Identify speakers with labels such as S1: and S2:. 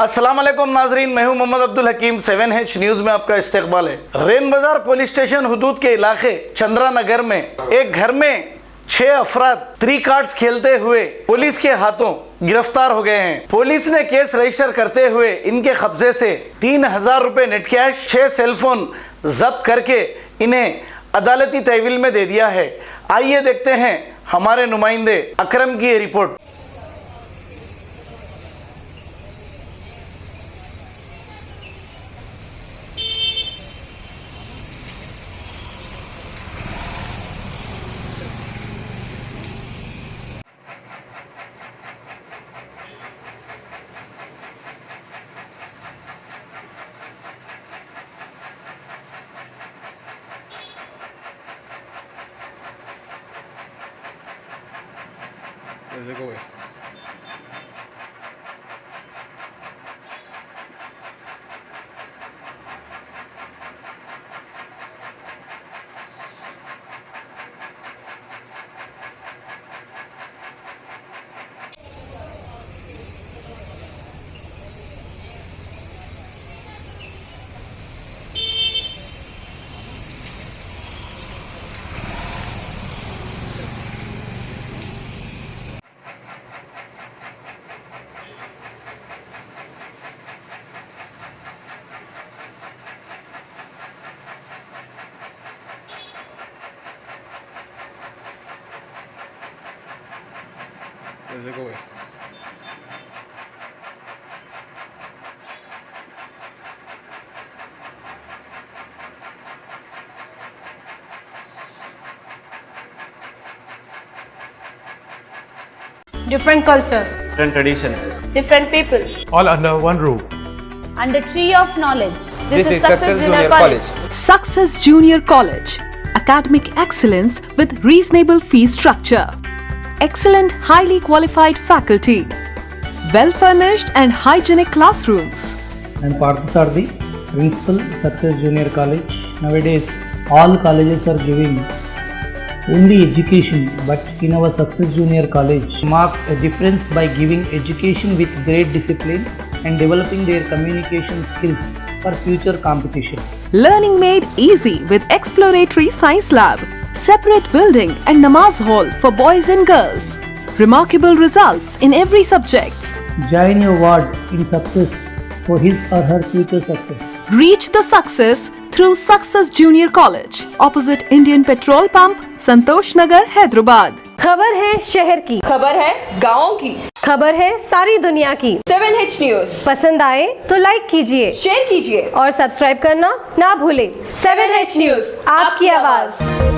S1: अस्सलाम वालेकुम नाजरीन, मैं हूं मोहम्मद अब्दुल हकीम। 7H न्यूज़ में आपका इस्तकबाल है। रेन बाजार पुलिस स्टेशन हुदूद के इलाके चंद्रा नगर में एक घर में 6 अफराद 3 कार्ड्स खेलते हुए पुलिस के हाथों गिरफ्तार हो गए हैं। पुलिस ने केस रजिस्टर करते हुए इनके कब्जे से 3000 रुपए नेट कैश, 6 सेलफोन जब्त करके इन्हें अदालती तहवील में दे दिया है। आइए देखते हैं हमारे नुमाइंदे अकरम की ये रिपोर्ट।
S2: देखो भाई, देखो भाई,
S3: Different culture,
S4: different traditions,
S5: different people
S6: all under one roof.
S5: under tree of knowledge. This is Success Junior College.
S7: Success Junior College. Academic excellence with reasonable fee structure. Excellent, highly qualified faculty. Well-furnished and hygienic classrooms.
S8: I'm Parthasarthi, Principal, Success Junior College. Nowadays, all colleges are giving only education, but in our Success Junior College marks a difference by giving education with great discipline and developing their communication skills for future competition.
S7: Learning made easy with exploratory science lab, separate building and namaz hall for boys and girls. Remarkable results in every subjects.
S8: Join your ward in success for his or her future success.
S7: Reach the success through Success Junior College, opposite Indian Petrol Pump, Santosh Nagar, Hyderabad.
S3: खबर है शहर की,
S9: खबर है गाँव की,
S3: खबर है सारी दुनिया की।
S9: 7H न्यूज़
S3: पसंद आए तो लाइक कीजिए,
S9: शेयर कीजिए
S3: और सब्सक्राइब करना ना भूलें।
S9: 7H न्यूज़,
S3: आपकी आवाज।